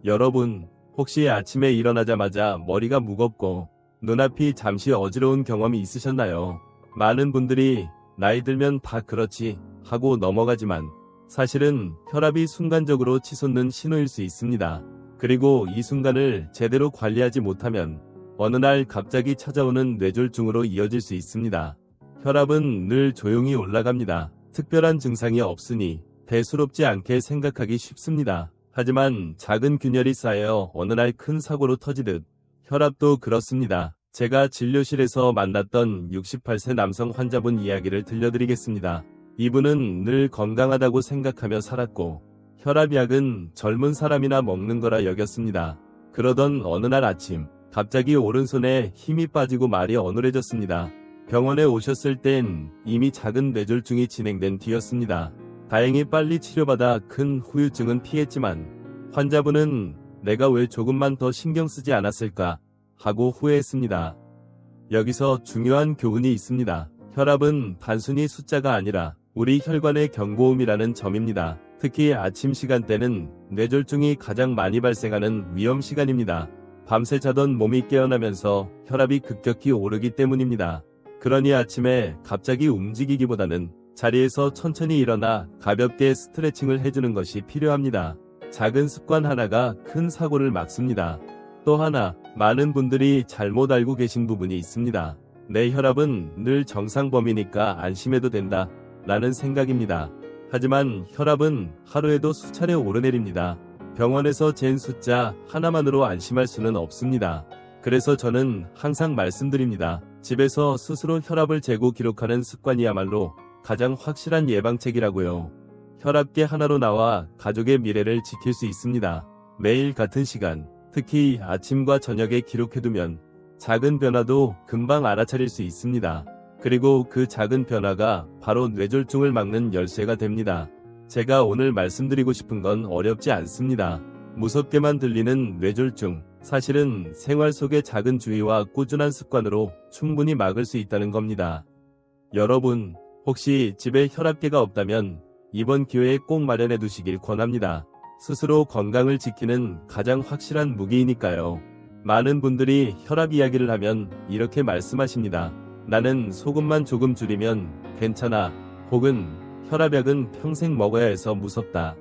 여러분, 혹시 아침에 일어나자마자 머리가 무겁고 눈앞이 잠시 어지러운 경험이 있으셨나요? 많은 분들이 나이 들면 다 그렇지 하고 넘어가지만 사실은 혈압이 순간적으로 치솟는 신호일 수 있습니다. 그리고 이 순간을 제대로 관리하지 못하면 어느 날 갑자기 찾아오는 뇌졸중으로 이어질 수 있습니다. 혈압은 늘 조용히 올라갑니다. 특별한 증상이 없으니 대수롭지 않게 생각하기 쉽습니다. 하지만 작은 균열이 쌓여 어느 날 큰 사고로 터지듯 혈압도 그렇습니다. 제가 진료실에서 만났던 68세 남성 환자분 이야기를 들려드리겠습니다. 이분은 늘 건강하다고 생각하며 살았고 혈압약은 젊은 사람이나 먹는 거라 여겼습니다. 그러던 어느 날 아침 갑자기 오른손에 힘이 빠지고 말이 어눌해졌습니다. 병원에 오셨을 땐 이미 작은 뇌졸중이 진행된 뒤였습니다. 다행히 빨리 치료받아 큰 후유증은 피했지만 환자분은 내가 왜 조금만 더 신경 쓰지 않았을까 하고 후회했습니다. 여기서 중요한 교훈이 있습니다. 혈압은 단순히 숫자가 아니라 우리 혈관의 경고음이라는 점입니다. 특히 아침 시간대는 뇌졸중이 가장 많이 발생하는 위험 시간입니다. 밤새 자던 몸이 깨어나면서 혈압이 급격히 오르기 때문입니다. 그러니 아침에 갑자기 움직이기보다는 자리에서 천천히 일어나 가볍게 스트레칭을 해주는 것이 필요합니다. 작은 습관 하나가 큰 사고를 막습니다. 또 하나, 많은 분들이 잘못 알고 계신 부분이 있습니다. 내 혈압은 늘 정상 범위니까 안심해도 된다 라는 생각입니다. 하지만 혈압은 하루에도 수차례 오르내립니다. 병원에서 잰 숫자 하나만으로 안심할 수는 없습니다. 그래서 저는 항상 말씀드립니다. 집에서 스스로 혈압을 재고 기록하는 습관이야말로 가장 확실한 예방책이라고요. 혈압계 하나로 나와 가족의 미래를 지킬 수 있습니다. 매일 같은 시간, 특히 아침과 저녁에 기록해두면 작은 변화도 금방 알아차릴 수 있습니다. 그리고 그 작은 변화가 바로 뇌졸중을 막는 열쇠가 됩니다. 제가 오늘 말씀드리고 싶은 건 어렵지 않습니다. 무섭게만 들리는 뇌졸중, 사실은 생활 속의 작은 주의와 꾸준한 습관으로 충분히 막을 수 있다는 겁니다. 여러분, 혹시 집에 혈압계가 없다면 이번 기회에 꼭 마련해 두시길 권합니다. 스스로 건강을 지키는 가장 확실한 무기이니까요. 많은 분들이 혈압 이야기를 하면 이렇게 말씀하십니다. 나는 소금만 조금 줄이면 괜찮아. 혹은 혈압약은 평생 먹어야 해서 무섭다.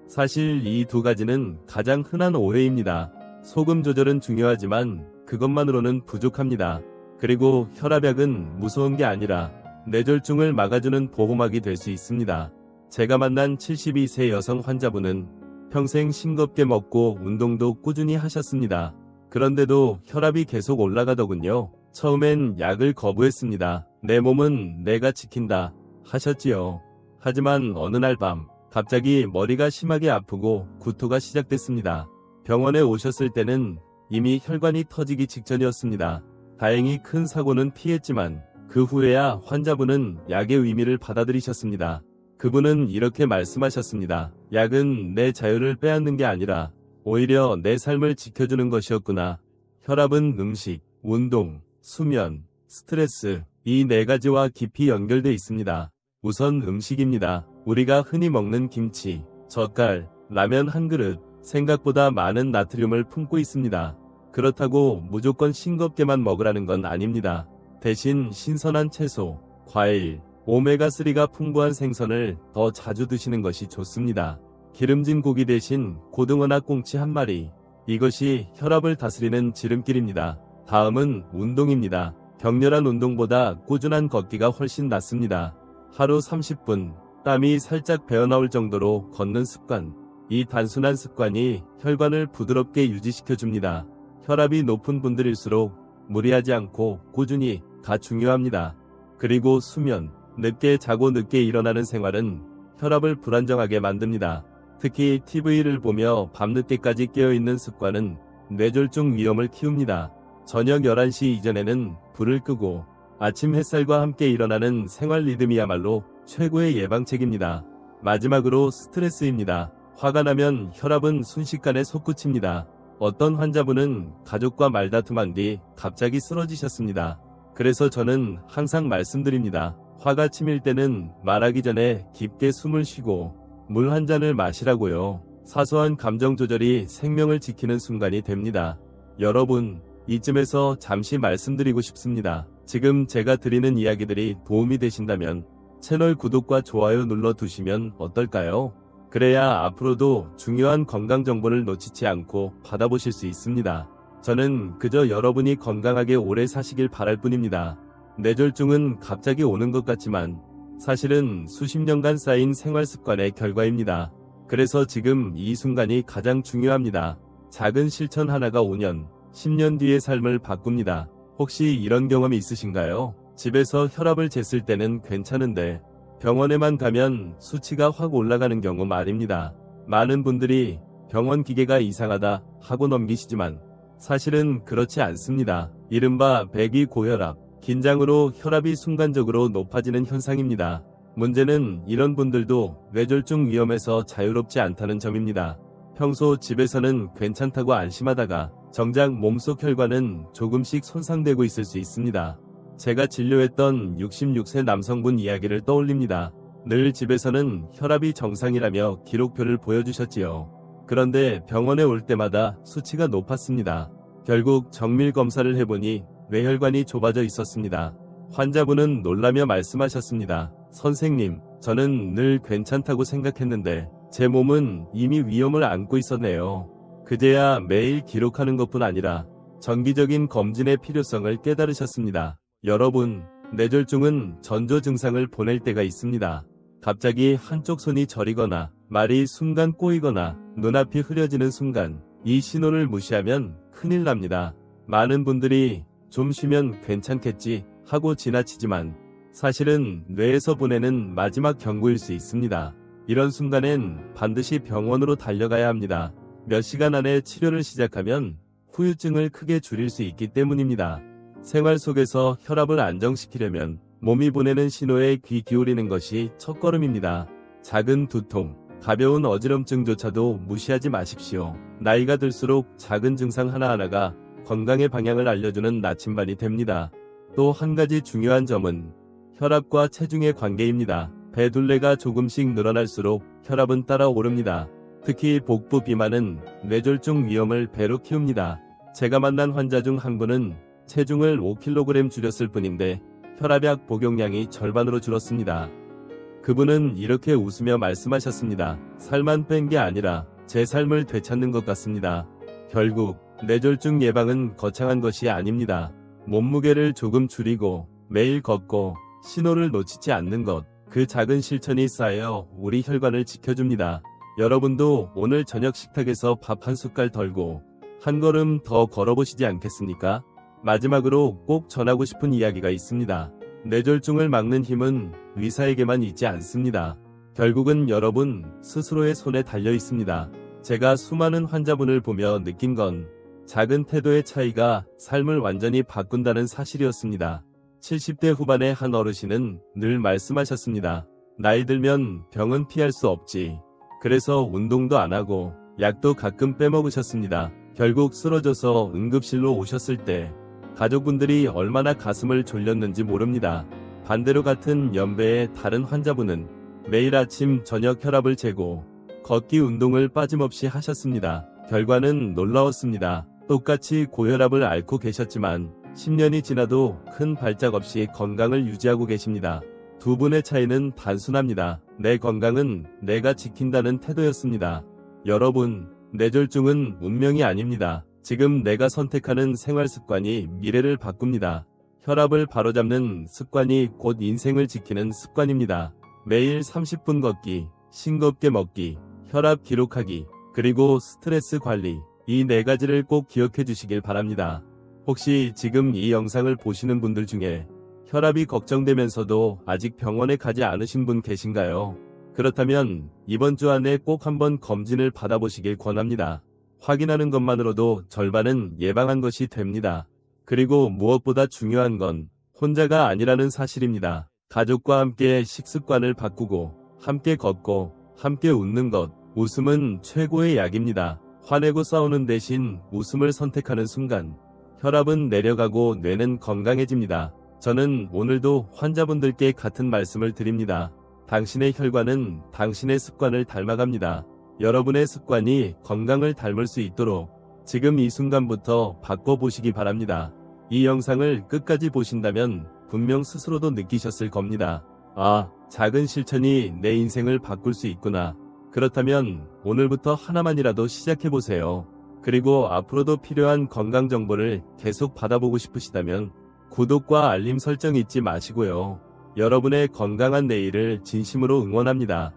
사실 이 두 가지는 가장 흔한 오해입니다. 소금 조절은 중요하지만 그것만으로는 부족합니다. 그리고 혈압약은 무서운 게 아니라 뇌졸중을 막아주는 보호막이 될 수 있습니다. 제가 만난 72세 여성 환자분은 평생 싱겁게 먹고 운동도 꾸준히 하셨습니다. 그런데도 혈압이 계속 올라가더군요. 처음엔 약을 거부했습니다. 내 몸은 내가 지킨다 하셨지요. 하지만 어느 날 밤 갑자기 머리가 심하게 아프고 구토가 시작됐습니다. 병원에 오셨을 때는 이미 혈관이 터지기 직전이었습니다. 다행히 큰 사고는 피했지만 그 후에야 환자분은 약의 의미를 받아들이셨습니다. 그분은 이렇게 말씀하셨습니다. 약은 내 자유를 빼앗는 게 아니라 오히려 내 삶을 지켜주는 것이었구나. 혈압은 음식, 운동, 수면, 스트레스, 이 네 가지와 깊이 연결돼 있습니다. 우선 음식입니다. 우리가 흔히 먹는 김치, 젓갈, 라면 한 그릇, 생각보다 많은 나트륨을 품고 있습니다. 그렇다고 무조건 싱겁게만 먹으라는 건 아닙니다. 대신 신선한 채소, 과일, 오메가3가 풍부한 생선을 더 자주 드시는 것이 좋습니다. 기름진 고기 대신 고등어나 꽁치 한 마리, 이것이 혈압을 다스리는 지름길입니다. 다음은 운동입니다. 격렬한 운동보다 꾸준한 걷기가 훨씬 낫습니다. 하루 30분, 땀이 살짝 배어나올 정도로 걷는 습관. 이 단순한 습관이 혈관을 부드럽게 유지시켜줍니다. 혈압이 높은 분들일수록 무리하지 않고 꾸준히 가 중요합니다. 그리고 수면, 늦게 자고 늦게 일어나는 생활은 혈압을 불안정하게 만듭니다. 특히 TV를 보며 밤늦게까지 깨어있는 습관은 뇌졸중 위험을 키웁니다. 저녁 11시 이전에는 불을 끄고 아침 햇살과 함께 일어나는 생활 리듬이야말로 최고의 예방책입니다. 마지막으로 스트레스입니다. 화가 나면 혈압은 순식간에 솟구칩니다. 어떤 환자분은 가족과 말다툼한 뒤 갑자기 쓰러지셨습니다. 그래서 저는 항상 말씀드립니다. 화가 치밀 때는 말하기 전에 깊게 숨을 쉬고 물 한 잔을 마시라고요. 사소한 감정 조절이 생명을 지키는 순간이 됩니다. 여러분, 이쯤에서 잠시 말씀드리고 싶습니다. 지금 제가 드리는 이야기들이 도움이 되신다면 채널 구독과 좋아요 눌러두시면 어떨까요? 그래야 앞으로도 중요한 건강 정보를 놓치지 않고 받아보실 수 있습니다. 저는 그저 여러분이 건강하게 오래 사시길 바랄 뿐입니다. 뇌졸중은 갑자기 오는 것 같지만 사실은 수십 년간 쌓인 생활 습관의 결과입니다. 그래서 지금 이 순간이 가장 중요합니다. 작은 실천 하나가 5년, 10년 뒤의 삶을 바꿉니다. 혹시 이런 경험이 있으신가요? 집에서 혈압을 쟀을 때는 괜찮은데 병원에만 가면 수치가 확 올라가는 경우 말입니다. 많은 분들이 병원 기계가 이상하다 하고 넘기시지만 사실은 그렇지 않습니다. 이른바 배기 고혈압, 긴장으로 혈압이 순간적으로 높아지는 현상입니다. 문제는 이런 분들도 뇌졸중 위험에서 자유롭지 않다는 점입니다. 평소 집에서는 괜찮다고 안심하다가 정작 몸속 혈관은 조금씩 손상되고 있을 수 있습니다. 제가 진료했던 66세 남성분 이야기를 떠올립니다. 늘 집에서는 혈압이 정상이라며 기록표를 보여주셨지요. 그런데 병원에 올 때마다 수치가 높았습니다. 결국 정밀 검사를 해보니 뇌혈관이 좁아져 있었습니다. 환자분은 놀라며 말씀하셨습니다. 선생님, 저는 늘 괜찮다고 생각했는데 제 몸은 이미 위험을 안고 있었네요. 그제야 매일 기록하는 것뿐 아니라 정기적인 검진의 필요성을 깨달으셨습니다. 여러분, 뇌졸중은 전조 증상을 보낼 때가 있습니다. 갑자기 한쪽 손이 저리거나 말이 순간 꼬이거나 눈앞이 흐려지는 순간 이 신호를 무시하면 큰일 납니다. 많은 분들이 좀 쉬면 괜찮겠지 하고 지나치지만 사실은 뇌에서 보내는 마지막 경고일 수 있습니다. 이런 순간엔 반드시 병원으로 달려가야 합니다. 몇 시간 안에 치료를 시작하면 후유증을 크게 줄일 수 있기 때문입니다. 생활 속에서 혈압을 안정시키려면 몸이 보내는 신호에 귀 기울이는 것이 첫걸음입니다. 작은 두통, 가벼운 어지럼증조차도 무시하지 마십시오. 나이가 들수록 작은 증상 하나하나가 건강의 방향을 알려주는 나침반이 됩니다. 또 한 가지 중요한 점은 혈압과 체중의 관계입니다. 배둘레가 조금씩 늘어날수록 혈압은 따라 오릅니다. 특히 복부 비만은 뇌졸중 위험을 배로 키웁니다. 제가 만난 환자 중 한 분은 체중을 5kg 줄였을 뿐인데 혈압약 복용량이 절반으로 줄었습니다. 그분은 이렇게 웃으며 말씀하셨습니다. 살만 뺀 게 아니라 제 삶을 되찾는 것 같습니다. 결국 뇌졸중 예방은 거창한 것이 아닙니다. 몸무게를 조금 줄이고 매일 걷고 신호를 놓치지 않는 것, 그 작은 실천이 쌓여 우리 혈관을 지켜줍니다. 여러분도 오늘 저녁 식탁에서 밥 한 숟갈 덜고 한 걸음 더 걸어보시지 않겠습니까? 마지막으로 꼭 전하고 싶은 이야기가 있습니다. 뇌졸중을 막는 힘은 의사에게만 있지 않습니다. 결국은 여러분 스스로의 손에 달려 있습니다. 제가 수많은 환자분을 보며 느낀 건 작은 태도의 차이가 삶을 완전히 바꾼다는 사실이었습니다. 70대 후반의 한 어르신은 늘 말씀하셨습니다. 나이 들면 병은 피할 수 없지. 그래서 운동도 안 하고 약도 가끔 빼먹으셨습니다. 결국 쓰러져서 응급실로 오셨을 때 가족분들이 얼마나 가슴을 졸렸는지 모릅니다. 반대로 같은 연배의 다른 환자분은 매일 아침 저녁 혈압을 재고 걷기 운동을 빠짐없이 하셨습니다. 결과는 놀라웠습니다. 똑같이 고혈압을 앓고 계셨지만 10년이 지나도 큰 발작 없이 건강을 유지하고 계십니다. 두 분의 차이는 단순합니다. 내 건강은 내가 지킨다는 태도였습니다. 여러분, 뇌졸중은 운명이 아닙니다. 지금 내가 선택하는 생활 습관이 미래를 바꿉니다. 혈압을 바로잡는 습관이 곧 인생을 지키는 습관입니다. 매일 30분 걷기, 싱겁게 먹기, 혈압 기록하기, 그리고 스트레스 관리, 이 네 가지를 꼭 기억해 주시길 바랍니다. 혹시 지금 이 영상을 보시는 분들 중에 혈압이 걱정되면서도 아직 병원에 가지 않으신 분 계신가요? 그렇다면 이번 주 안에 꼭 한번 검진을 받아보시길 권합니다. 확인하는 것만으로도 절반은 예방한 것이 됩니다. 그리고 무엇보다 중요한 건 혼자가 아니라는 사실입니다. 가족과 함께 식습관을 바꾸고 함께 걷고 함께 웃는 것, 웃음은 최고의 약입니다. 화내고 싸우는 대신 웃음을 선택하는 순간 혈압은 내려가고 뇌는 건강해집니다. 저는 오늘도 환자분들께 같은 말씀을 드립니다. 당신의 혈관은 당신의 습관을 닮아갑니다. 여러분의 습관이 건강을 닮을 수 있도록 지금 이 순간부터 바꿔보시기 바랍니다. 이 영상을 끝까지 보신다면 분명 스스로도 느끼셨을 겁니다. 아, 작은 실천이 내 인생을 바꿀 수 있구나. 그렇다면 오늘부터 하나만이라도 시작해보세요. 그리고 앞으로도 필요한 건강 정보를 계속 받아보고 싶으시다면 구독과 알림 설정 잊지 마시고요. 여러분의 건강한 내일을 진심으로 응원합니다.